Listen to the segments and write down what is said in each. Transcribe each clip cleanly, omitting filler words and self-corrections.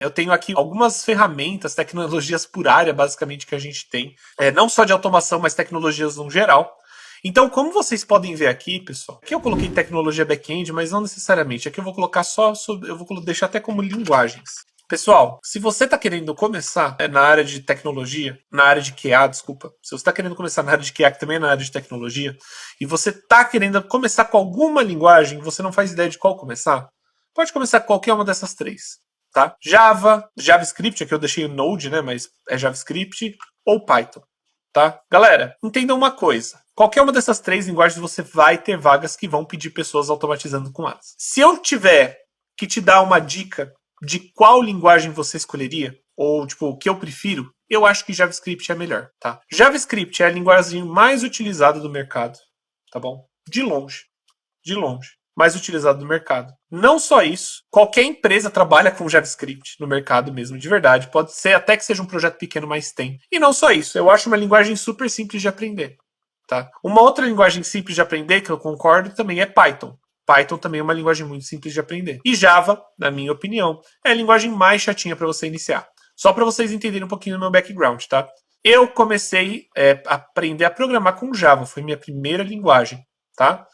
Eu tenho aqui algumas ferramentas, tecnologias por área, basicamente, que a gente tem. Não só de automação, mas tecnologias no geral. Então, como vocês podem ver aqui, pessoal, aqui eu coloquei tecnologia back-end, mas não necessariamente. Aqui eu vou colocar eu vou deixar até como linguagens. Pessoal, se você está querendo começar na área de tecnologia, na área de QA, desculpa, se você está querendo começar na área de QA, que também é na área de tecnologia, e você está querendo começar com alguma linguagem, você não faz ideia de qual começar, pode começar com qualquer uma dessas três, tá? Java, JavaScript, aqui eu deixei o Node, né, mas é JavaScript, ou Python, tá? Galera, entendam uma coisa. Qualquer uma dessas três linguagens você vai ter vagas que vão pedir pessoas automatizando com elas. Se eu tiver que te dar uma dica de qual linguagem você escolheria, ou tipo, o que eu prefiro, eu acho que JavaScript é melhor, tá? JavaScript é a linguagem mais utilizada do mercado, tá bom? De longe, mais utilizada do mercado. Não só isso, qualquer empresa trabalha com JavaScript no mercado mesmo, de verdade. Pode ser até que seja um projeto pequeno, mas tem. E não só isso, eu acho uma linguagem super simples de aprender, tá? Uma outra linguagem simples de aprender, que eu concordo, também é Python. Python também é uma linguagem muito simples de aprender. E Java, na minha opinião, é a linguagem mais chatinha para você iniciar. Só para vocês entenderem um pouquinho do meu background, tá? Eu comecei a aprender a programar com Java, foi minha primeira linguagem, tá?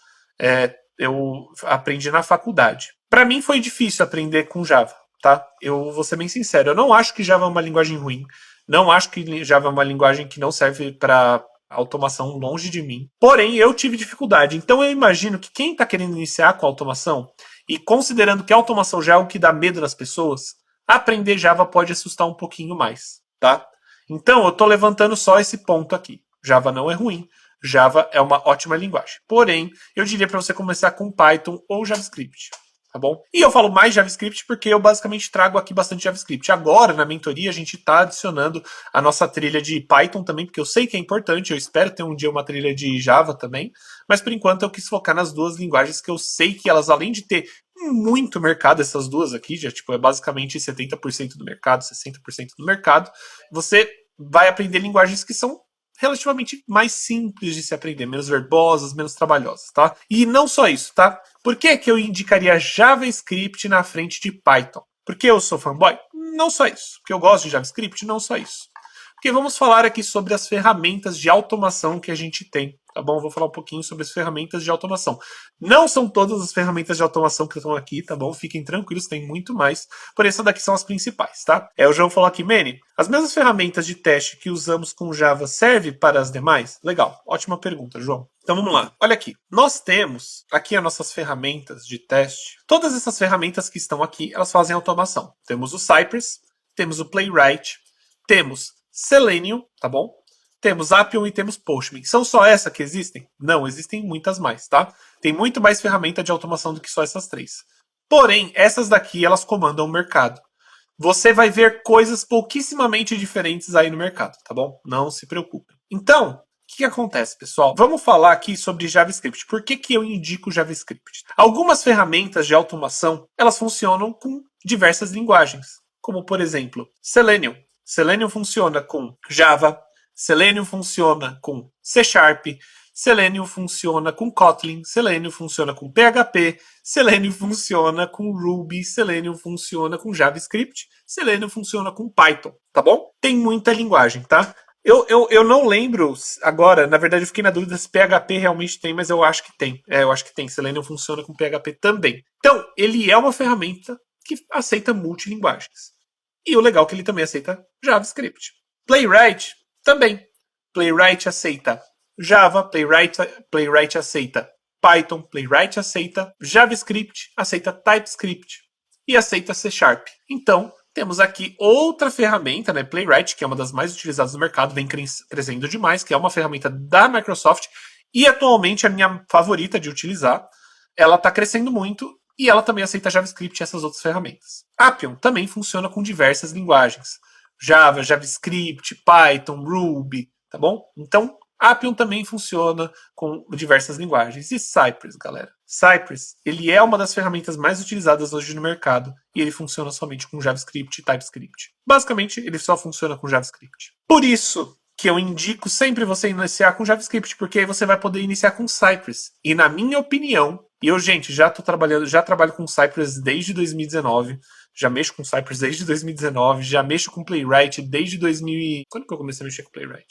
Eu aprendi na faculdade. Para mim foi difícil aprender com Java, tá? Eu vou ser bem sincero, eu não acho que Java é uma linguagem ruim, não acho que Java é uma linguagem que não serve para automação, longe de mim. Porém, eu tive dificuldade. Então eu imagino que quem está querendo iniciar com automação, e considerando que a automação já é o que dá medo nas pessoas, aprender Java pode assustar um pouquinho mais, tá? Então eu estou levantando só esse ponto aqui. Java não é ruim. Java é uma ótima linguagem. Porém, eu diria para você começar com Python ou JavaScript. Tá bom? E eu falo mais JavaScript porque eu basicamente trago aqui bastante JavaScript. Agora, na mentoria, a gente está adicionando a nossa trilha de Python também, porque eu sei que é importante, eu espero ter um dia uma trilha de Java também, mas por enquanto eu quis focar nas duas linguagens que eu sei que elas, além de ter muito mercado, essas duas aqui, já tipo, é basicamente 70% do mercado, 60% do mercado, você vai aprender linguagens que são relativamente mais simples de se aprender, menos verbosas, menos trabalhosas, tá? E não só isso, tá? Por que que eu indicaria JavaScript na frente de Python? Porque eu sou fanboy? Não só isso. Porque eu gosto de JavaScript? Não só isso. Porque vamos falar aqui sobre as ferramentas de automação que a gente tem, tá bom? Vou falar um pouquinho sobre as ferramentas de automação. Não são todas as ferramentas de automação que estão aqui, tá bom? Fiquem tranquilos, tem muito mais. Por essas daqui são as principais, tá? O João falou aqui, Manny, as mesmas ferramentas de teste que usamos com Java servem para as demais? Legal, ótima pergunta, João. Então vamos lá. Olha aqui. Nós temos aqui as nossas ferramentas de teste. Todas essas ferramentas que estão aqui, elas fazem automação. Temos o Cypress, temos o Playwright, temos Selenium, tá bom? Temos Appium e temos Postman. São só essas que existem? Não, existem muitas mais, tá? Tem muito mais ferramenta de automação do que só essas três. Porém, essas daqui, elas comandam o mercado. Você vai ver coisas pouquíssimamente diferentes aí no mercado, tá bom? Não se preocupe. Então, o que acontece, pessoal? Vamos falar aqui sobre JavaScript. Por que que eu indico JavaScript? Algumas ferramentas de automação, elas funcionam com diversas linguagens, como por exemplo, Selenium. Selenium funciona com Java, Selenium funciona com C Sharp, Selenium funciona com Kotlin, Selenium funciona com PHP, Selenium funciona com Ruby, Selenium funciona com JavaScript, Selenium funciona com Python, tá bom? Tem muita linguagem, tá? Eu não lembro agora, na verdade eu fiquei na dúvida se PHP realmente tem, mas eu acho que tem. Eu acho que tem. Selenium funciona com PHP também. Então, ele é uma ferramenta que aceita multilinguagens. E o legal é que ele também aceita JavaScript. Playwright também. Playwright aceita Java, Playwright aceita Python, Playwright aceita JavaScript, aceita TypeScript e aceita C Sharp. Então, temos aqui outra ferramenta, né, Playwright, que é uma das mais utilizadas no mercado, vem crescendo demais, que é uma ferramenta da Microsoft e atualmente a minha favorita de utilizar. Ela está crescendo muito e ela também aceita JavaScript e essas outras ferramentas. Appium também funciona com diversas linguagens. Java, JavaScript, Python, Ruby, tá bom? Então, Appium também funciona com diversas linguagens. E Cypress, galera? Cypress, ele é uma das ferramentas mais utilizadas hoje no mercado e ele funciona somente com JavaScript e TypeScript. Basicamente, ele só funciona com JavaScript. Por isso que eu indico sempre você iniciar com JavaScript, porque aí você vai poder iniciar com Cypress. E na minha opinião, e eu, gente, já trabalho com Cypress desde 2019, Já mexo com Cypress desde 2019, já mexo com Playwright desde 2000. Quando que eu comecei a mexer com Playwright?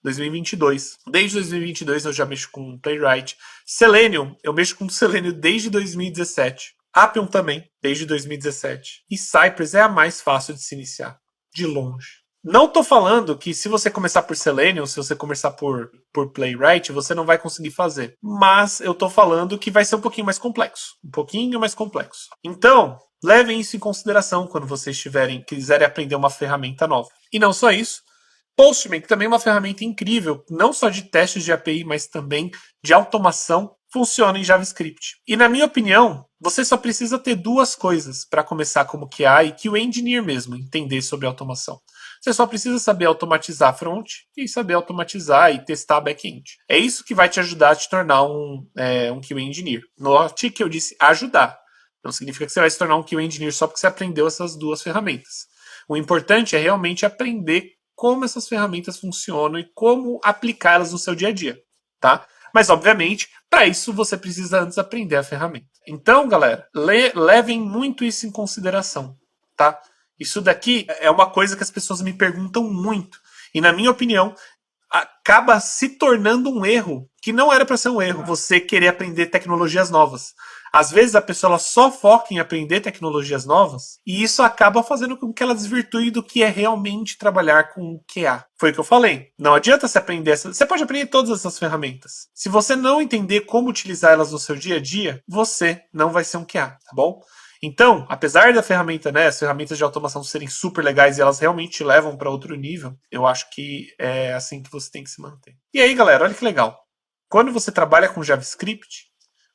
2022. Desde 2022 eu já mexo com Playwright. Selenium, eu mexo com Selenium desde 2017. Appium também, desde 2017. E Cypress é a mais fácil de se iniciar, de longe. Não tô falando que se você começar por Selenium, se você começar por Playwright, você não vai conseguir fazer. Mas eu tô falando que vai ser um pouquinho mais complexo. Um pouquinho mais complexo. Então, levem isso em consideração quando vocês quiserem aprender uma ferramenta nova. E não só isso, Postman, que também é uma ferramenta incrível, não só de testes de API, mas também de automação, funciona em JavaScript. E na minha opinião, você só precisa ter duas coisas para começar como QA e QA Engineer mesmo, entender sobre automação. Você só precisa saber automatizar front e saber automatizar e testar back-end. É isso que vai te ajudar a te tornar um QA Engineer. Note que eu disse ajudar. Não significa que você vai se tornar um QA Engineer só porque você aprendeu essas duas ferramentas. O importante é realmente aprender como essas ferramentas funcionam e como aplicá-las no seu dia a dia, tá? Mas, obviamente, para isso você precisa antes aprender a ferramenta. Então, galera, levem muito isso em consideração, tá? Isso daqui é uma coisa que as pessoas me perguntam muito. E, na minha opinião, acaba se tornando um erro que não era para ser um erro, você querer aprender tecnologias novas. Às vezes a pessoa ela só foca em aprender tecnologias novas e isso acaba fazendo com que ela desvirtue do que é realmente trabalhar com QA. Foi o que eu falei. Não adianta você aprender essas. Você pode aprender todas essas ferramentas. Se você não entender como utilizá-las no seu dia a dia, você não vai ser um QA, tá bom? Então, apesar da ferramenta, né, as ferramentas de automação serem super legais e elas realmente te levam para outro nível, eu acho que é assim que você tem que se manter. E aí, galera, olha que legal. Quando você trabalha com JavaScript,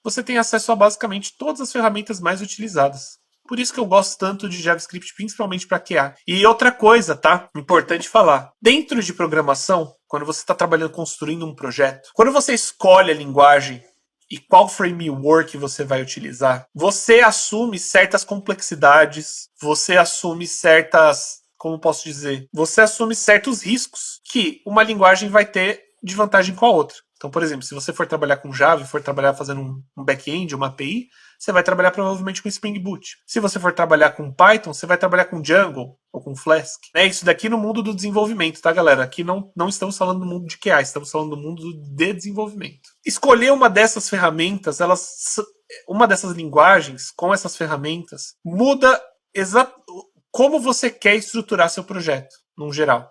você tem acesso a basicamente todas as ferramentas mais utilizadas. Por isso que eu gosto tanto de JavaScript, principalmente para QA. E outra coisa, tá? Importante falar. Dentro de programação, quando você está trabalhando, construindo um projeto, quando você escolhe a linguagem e qual framework você vai utilizar, você assume certas complexidades, você assume certas, como posso dizer, você assume certos riscos que uma linguagem vai ter de vantagem com a outra. Então, por exemplo, se você for trabalhar com Java e for trabalhar fazendo um back-end, uma API, você vai trabalhar provavelmente com Spring Boot. Se você for trabalhar com Python, você vai trabalhar com Django ou com Flask. É isso daqui no mundo do desenvolvimento, tá, galera? Aqui não estamos falando do mundo de QA, estamos falando do mundo de desenvolvimento. Escolher uma dessas ferramentas, uma dessas linguagens com essas ferramentas, muda como você quer estruturar seu projeto, no geral.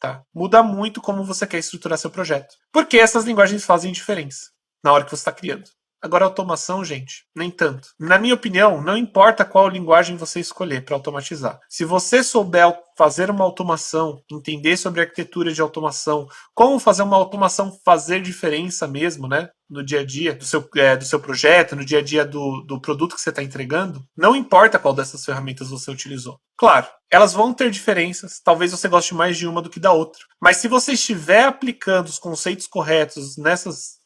Tá? Muda muito como você quer estruturar seu projeto. Porque essas linguagens fazem diferença na hora que você está criando. Agora, automação, gente, nem tanto. Na minha opinião, não importa qual linguagem você escolher para automatizar. Se você souber fazer uma automação, entender sobre arquitetura de automação, como fazer uma automação fazer diferença mesmo, né? No dia a dia do seu projeto, no dia a dia do produto que você está entregando, não importa qual dessas ferramentas você utilizou. Claro, elas vão ter diferenças, talvez você goste mais de uma do que da outra. Mas se você estiver aplicando os conceitos corretos nessas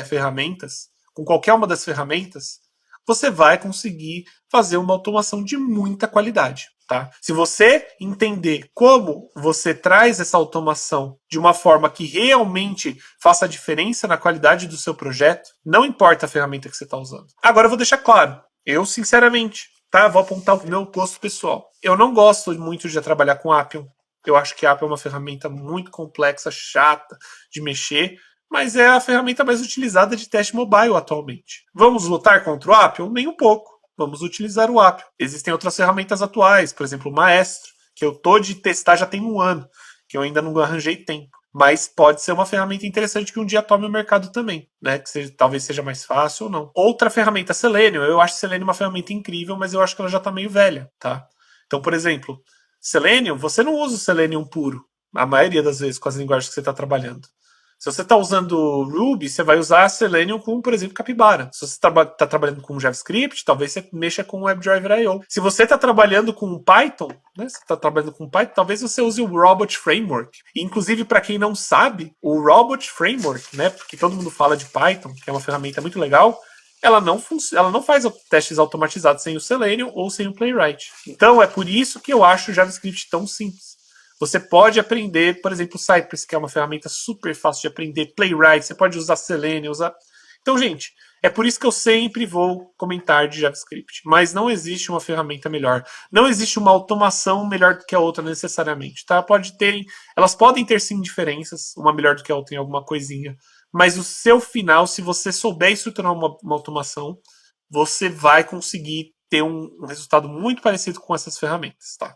ferramentas, com qualquer uma das ferramentas, você vai conseguir fazer uma automação de muita qualidade. Tá? Se você entender como você traz essa automação de uma forma que realmente faça diferença na qualidade do seu projeto, não importa a ferramenta que você está usando. Agora eu vou deixar claro, eu sinceramente, tá? Vou apontar o meu gosto pessoal. Eu não gosto muito de trabalhar com Appium. Eu acho que Appium é uma ferramenta muito complexa, chata de mexer, mas é a ferramenta mais utilizada de teste mobile atualmente. Vamos lutar contra o Appium? Nem um pouco. Vamos utilizar o Appium. Existem outras ferramentas atuais, por exemplo, o Maestro, que eu tô de testar já tem 1 ano, que eu ainda não arranjei tempo. Mas pode ser uma ferramenta interessante que um dia tome o mercado também, né? Que talvez seja mais fácil ou não. Outra ferramenta, Selenium. Eu acho Selenium uma ferramenta incrível, mas eu acho que ela já tá meio velha, tá? Então, por exemplo, Selenium, você não usa o Selenium puro, a maioria das vezes, com as linguagens que você está trabalhando. Se você está usando Ruby, você vai usar Selenium com, por exemplo, Capybara. Se você está trabalhando com JavaScript, talvez você mexa com WebDriver.io. Se você está trabalhando com Python, né? Se está trabalhando com Python, talvez você use o Robot Framework. E, inclusive, para quem não sabe, o Robot Framework, né? Porque todo mundo fala de Python, que é uma ferramenta muito legal, ela não faz testes automatizados sem o Selenium ou sem o Playwright. Então, é por isso que eu acho o JavaScript tão simples. Você pode aprender, por exemplo, Cypress, que é uma ferramenta super fácil de aprender, Playwright, você pode usar Selenium, Então, gente, É por isso que eu sempre vou comentar de JavaScript. Mas não existe uma ferramenta melhor. Não existe uma automação melhor do que a outra necessariamente, tá? Elas podem ter sim diferenças, uma melhor do que a outra em alguma coisinha. Mas o seu final, se você souber estruturar uma automação, você vai conseguir ter um resultado muito parecido com essas ferramentas, tá?